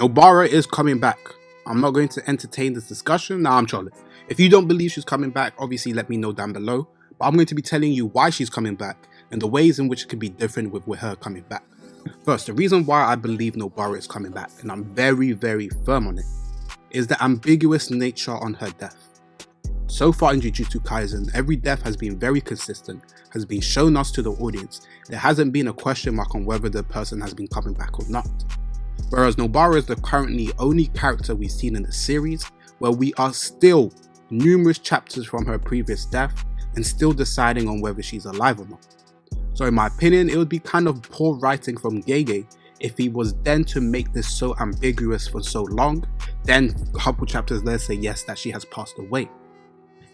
Nobara is coming back. I'm not going to entertain this discussion. Nah, I'm trolling. If you don't believe she's coming back, obviously let me know down below. But I'm going to be telling you why she's coming back and the ways in which it could be different with her coming back. First, the reason why I believe Nobara is coming back, and I'm very, very firm on it, is the ambiguous nature on her death. So far in Jujutsu Kaisen, every death has been very consistent, has been shown us to the audience. There hasn't been a question mark on whether the person has been coming back or not. Whereas Nobara is the currently only character we've seen in the series where we are still numerous chapters from her previous death and still deciding on whether she's alive or not. So in my opinion, it would be kind of poor writing from Gege if he was then to make this so ambiguous for so long, then a couple chapters later say yes, that she has passed away.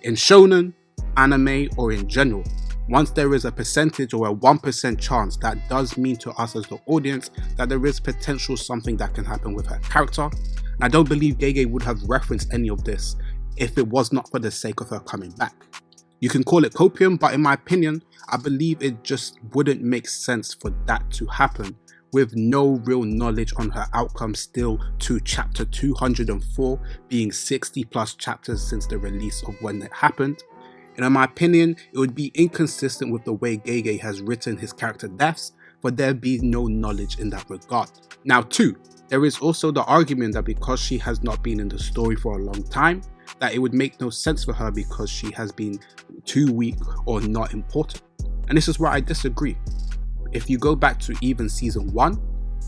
In shonen, anime, or in general, once there is a percentage or a 1% chance, that does mean to us as the audience that there is potential something that can happen with her character. And I don't believe Gege would have referenced any of this if it was not for the sake of her coming back. You can call it copium, but in my opinion, I believe it just wouldn't make sense for that to happen with no real knowledge on her outcome still to chapter 204, being 60 plus chapters since the release of when it happened. And in my opinion, it would be inconsistent with the way Gege has written his character deaths for there be no knowledge in that regard. Now 2, there is also the argument that because she has not been in the story for a long time, that it would make no sense for her because she has been too weak or not important. And this is where I disagree. If you go back to even season 1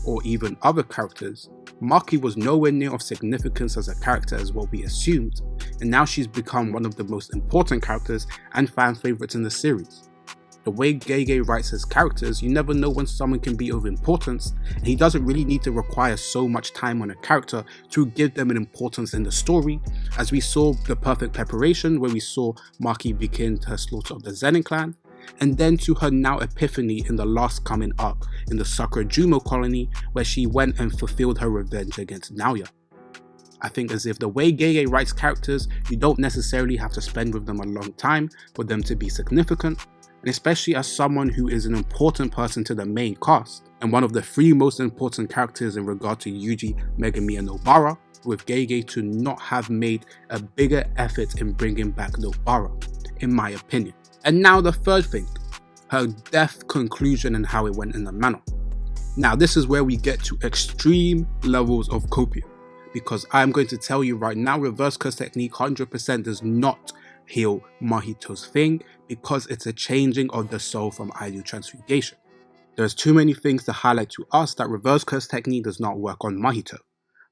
or even other characters, Maki was nowhere near of significance as a character as what we assumed, and now she's become one of the most important characters and fan favourites in the series. The way Gege writes his characters, you never know when someone can be of importance, and he doesn't really need to require so much time on a character to give them an importance in the story, as we saw the perfect preparation where we saw Maki begin her slaughter of the Zenin clan, and then to her now epiphany in the last coming up in the Sakurajumo colony where she went and fulfilled her revenge against Naoya. I think as if the way Gege writes characters, you don't necessarily have to spend with them a long time for them to be significant, and especially as someone who is an important person to the main cast, and one of the 3 most important characters in regard to Yuji, Megumi and Nobara, with Gege to not have made a bigger effort in bringing back Nobara, in my opinion. And now the third thing, her death conclusion and how it went in the manner. Now this is where we get to extreme levels of copium, because I'm going to tell you right now, reverse curse technique 100% does not heal Mahito's thing because it's a changing of the soul from ideal transfiguration. There's too many things to highlight to us that reverse curse technique does not work on Mahito.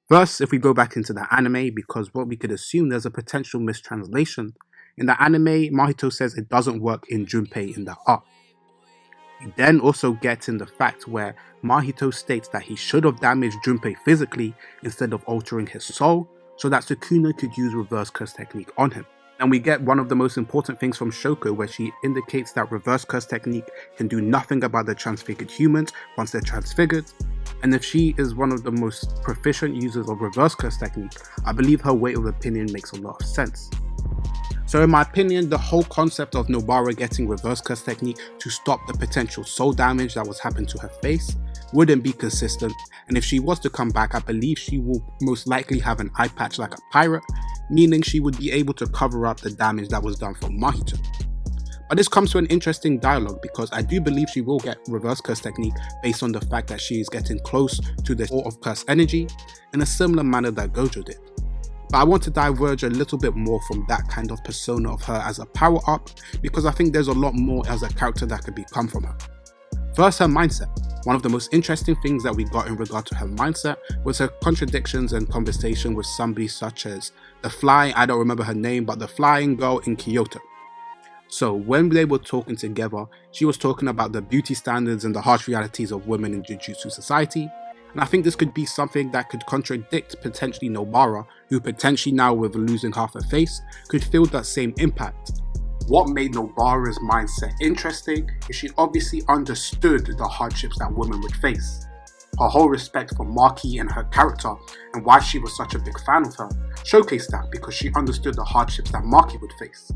First, if we go back into the anime, because what we could assume there's a potential mistranslation. In the anime, Mahito says it doesn't work in Junpei in the arc. You then also get in the fact where Mahito states that he should have damaged Junpei physically instead of altering his soul, so that Sukuna could use reverse curse technique on him. And we get one of the most important things from Shoko where she indicates that reverse curse technique can do nothing about the transfigured humans once they're transfigured. And if she is one of the most proficient users of reverse curse technique, I believe her weight of opinion makes a lot of sense. So in my opinion, the whole concept of Nobara getting reverse curse technique to stop the potential soul damage that was happening to her face wouldn't be consistent, and if she was to come back, I believe she will most likely have an eye patch like a pirate, meaning she would be able to cover up the damage that was done from Mahito. But this comes to an interesting dialogue because I do believe she will get reverse curse technique based on the fact that she is getting close to the core of curse energy in a similar manner that Gojo did. But I want to diverge a little bit more from that kind of persona of her as a power-up because I think there's a lot more as a character that could become from her. First, her mindset. One of the most interesting things that we got in regard to her mindset was her contradictions and conversation with somebody such as I don't remember her name, but the flying girl in Kyoto. So when they were talking together, she was talking about the beauty standards and the harsh realities of women in Jujutsu society. And I think this could be something that could contradict potentially Nobara, who potentially now with losing half her face, could feel that same impact. What made Nobara's mindset interesting is she obviously understood the hardships that women would face. Her whole respect for Maki and her character and why she was such a big fan of her showcased that because she understood the hardships that Maki would face.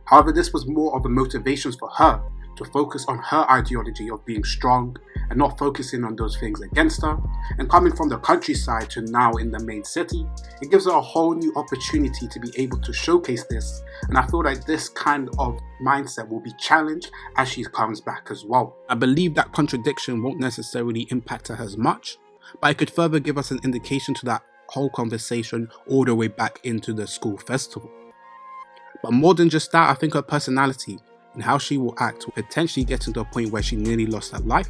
However, this was more of a motivation for her to focus on her ideology of being strong and not focusing on those things against her, and coming from the countryside to now in the main city, it gives her a whole new opportunity to be able to showcase this, and I feel like this kind of mindset will be challenged as she comes back as well. I believe that contradiction won't necessarily impact her as much, but it could further give us an indication to that whole conversation all the way back into the school festival. But more than just that, I think her personality and how she will act will potentially get to the point where she nearly lost her life,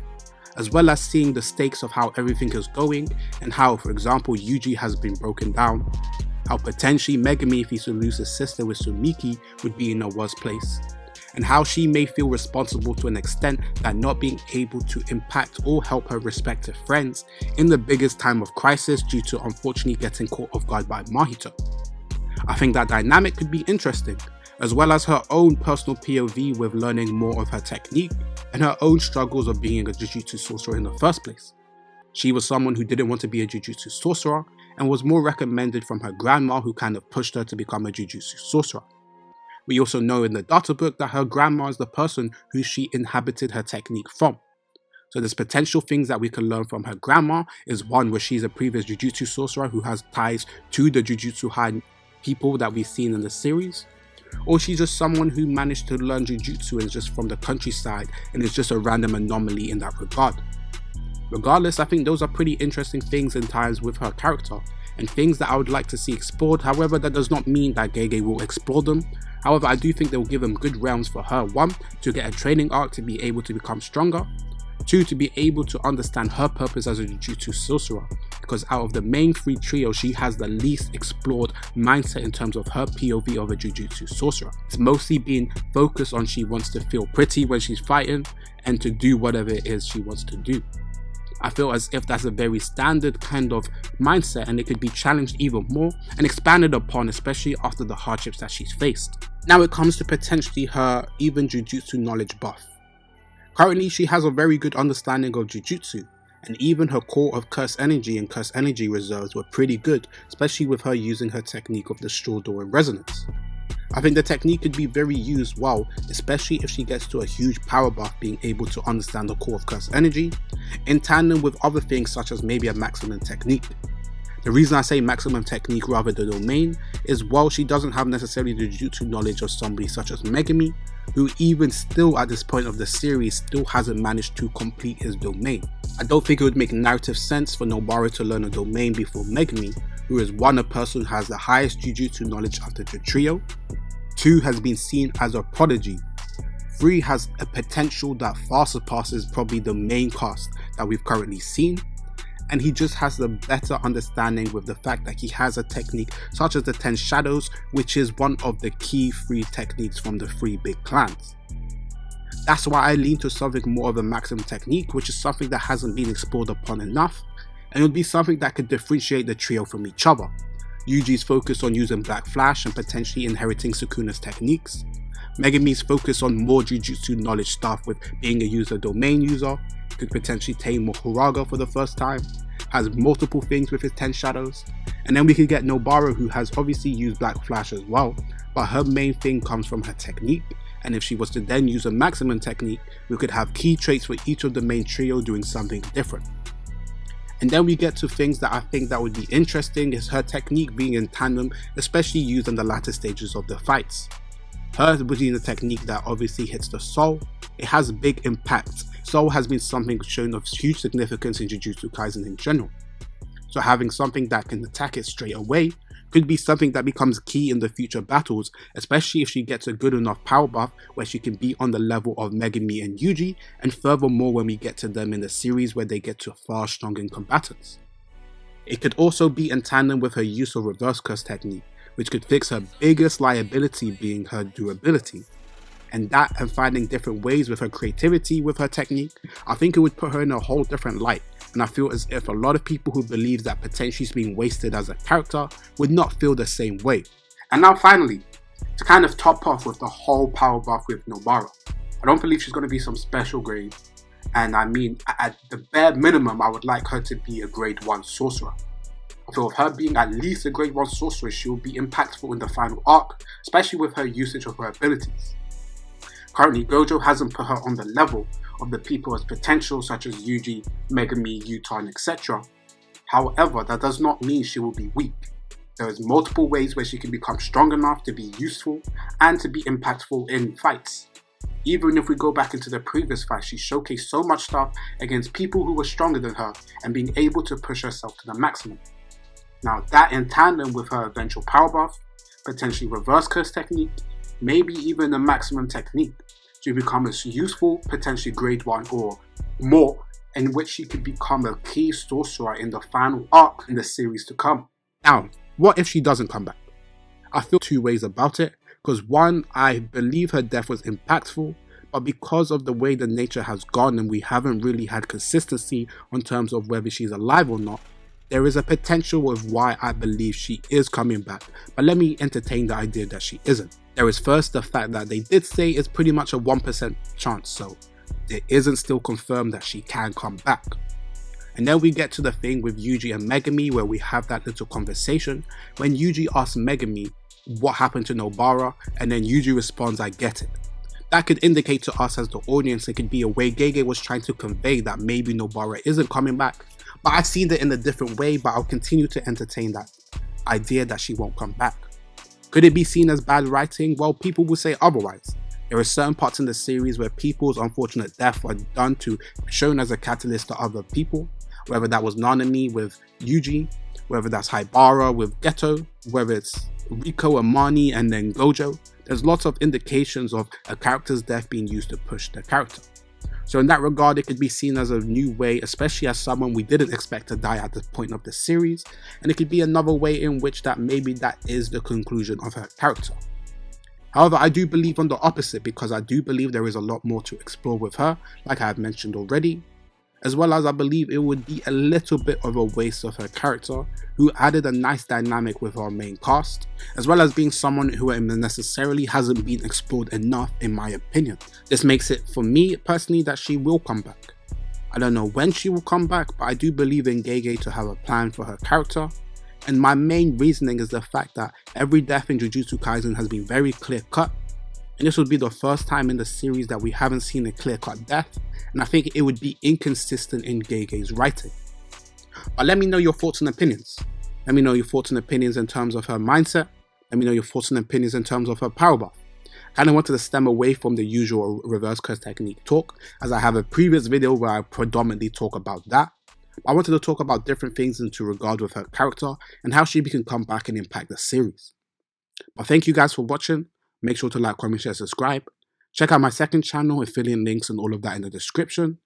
as well as seeing the stakes of how everything is going and how, for example, Yuji has been broken down, how potentially Megumi, if he should lose his sister with Sumiki, would be in a worse place, and how she may feel responsible to an extent that not being able to impact or help her respective friends in the biggest time of crisis due to unfortunately getting caught off guard by Mahito. I think that dynamic could be interesting, as well as her own personal POV with learning more of her technique and her own struggles of being a Jujutsu sorcerer in the first place. She was someone who didn't want to be a Jujutsu sorcerer and was more recommended from her grandma, who kind of pushed her to become a Jujutsu sorcerer. We also know in the data book that her grandma is the person who she inhabited her technique from. So there's potential things that we can learn from her grandma is one, where she's a previous Jujutsu sorcerer who has ties to the Jujutsu Kaisen people that we've seen in the series, or she's just someone who managed to learn Jujutsu and is just from the countryside and is just a random anomaly in that regard. Regardless, I think those are pretty interesting things in times with her character and things that I would like to see explored. However, that does not mean that Gege will explore them. However, I do think they will give them good realms for her. 1, to get a training arc to be able to become stronger. 2, to be able to understand her purpose as a Jujutsu sorcerer, because out of the main 3 trios, she has the least explored mindset in terms of her POV of a Jujutsu sorcerer. It's mostly been focused on she wants to feel pretty when she's fighting and to do whatever it is she wants to do. I feel as if that's a very standard kind of mindset, and it could be challenged even more and expanded upon, especially after the hardships that she's faced. Now it comes to potentially her even Jujutsu knowledge buff. Currently, she has a very good understanding of Jujutsu, and even her core of curse energy and curse energy reserves were pretty good, especially with her using her technique of the straw door and resonance. I think the technique could be very used well, especially if she gets to a huge power buff, being able to understand the core of curse energy, in tandem with other things such as maybe a maximum technique. The reason I say maximum technique rather than domain is while she doesn't have necessarily the Jujutsu knowledge of somebody such as Megumi, who even still at this point of the series still hasn't managed to complete his domain. I don't think it would make narrative sense for Nobara to learn a domain before Megumi, who is 1, a person who has the highest Jujutsu knowledge after the trio, 2, has been seen as a prodigy, 3, has a potential that far surpasses probably the main cast that we've currently seen, and he just has the better understanding with the fact that he has a technique such as the 10 shadows, which is one of the key 3 techniques from the 3 big clans. That's why I lean to something more of a maximum technique, which is something that hasn't been explored upon enough, and it would be something that could differentiate the trio from each other. Yuji's focus on using Black Flash and potentially inheriting Sukuna's techniques, Megumi's focus on more Jujutsu knowledge stuff with being a user domain user, could potentially tame Mohoraga for the first time, has multiple things with his 10 shadows, and then we could get Nobara, who has obviously used Black Flash as well, but her main thing comes from her technique, and if she was to then use a maximum technique, we could have key traits for each of the main trio doing something different. And then we get to things that I think that would be interesting is her technique being in tandem, especially used in the latter stages of the fights. Her being a technique that obviously hits the soul, it has big impact. Soul has been something shown of huge significance in Jujutsu Kaisen in general. So having something that can attack it straight away could be something that becomes key in the future battles, especially if she gets a good enough power buff where she can be on the level of Megumi and Yuji, and furthermore when we get to them in the series where they get to far stronger combatants. It could also be in tandem with her use of reverse curse technique, which could fix her biggest liability being her durability. And that, and finding different ways with her creativity with her technique, I think it would put her in a whole different light, and I feel as if a lot of people who believe that potentially she's being wasted as a character would not feel the same way. And now finally, to kind of top off with the whole power buff with Nobara, I don't believe she's going to be some special grade, and I mean at the bare minimum I would like her to be a grade 1 sorcerer. I feel with her being at least a grade 1 sorcerer, she will be impactful in the final arc, especially with her usage of her abilities. Currently, Gojo hasn't put her on the level of the people as potential, such as Yuji, Megami, Yuta, and etc. However, that does not mean she will be weak. There is multiple ways where she can become strong enough to be useful and to be impactful in fights. Even if we go back into the previous fight, she showcased so much stuff against people who were stronger than her and being able to push herself to the maximum. Now that in tandem with her eventual power buff, potentially reverse curse technique, maybe even a maximum technique, she becomes useful, potentially grade 1 or more, in which she could become a key sorcerer in the final arc in the series to come. Now, what if she doesn't come back? I feel two ways about it, because one, I believe her death was impactful, but because of the way the nature has gone and we haven't really had consistency on terms of whether she's alive or not, there is a potential of why I believe she is coming back, but let me entertain the idea that she isn't. There is first the fact that they did say it's pretty much a 1% chance, so it isn't still confirmed that she can come back. And then we get to the thing with Yuji and Megami where we have that little conversation when Yuji asks Megami what happened to Nobara, and then Yuji responds, "I get it." That could indicate to us as the audience, it could be a way Gege was trying to convey that maybe Nobara isn't coming back, but I've seen it in a different way, but I'll continue to entertain that idea that she won't come back. Could it be seen as bad writing? Well, people will say otherwise. There are certain parts in the series where people's unfortunate death are done to shown as a catalyst to other people, whether that was Nanami with Yuji, whether that's Haibara with Geto, whether it's Riko, Amani, and then Gojo. There's lots of indications of a character's death being used to push the character. So in that regard, it could be seen as a new way, especially as someone we didn't expect to die at this point of the series, and it could be another way in which that maybe that is the conclusion of her character. However, I do believe on the opposite, because I do believe there is a lot more to explore with her, like I have mentioned already, as well as I believe it would be a little bit of a waste of her character, who added a nice dynamic with our main cast, as well as being someone who necessarily hasn't been explored enough in my opinion. This makes it for me personally that she will come back. I don't know when she will come back, but I do believe in Gege to have a plan for her character, and my main reasoning is the fact that every death in Jujutsu Kaisen has been very clear cut, and this would be the first time in the series that we haven't seen a clear-cut death, and I think it would be inconsistent in Gege's writing. But let me know your thoughts and opinions. Let me know your thoughts and opinions in terms of her mindset. Let me know your thoughts and opinions in terms of her power buff. I kind of wanted to stem away from the usual reverse curse technique talk, as I have a previous video where I predominantly talk about that. I wanted to talk about different things into regard with her character and how she can come back and impact the series. But thank you guys for watching. Make sure to like, comment, share, subscribe. Check out my second channel, affiliate links and all of that in the description.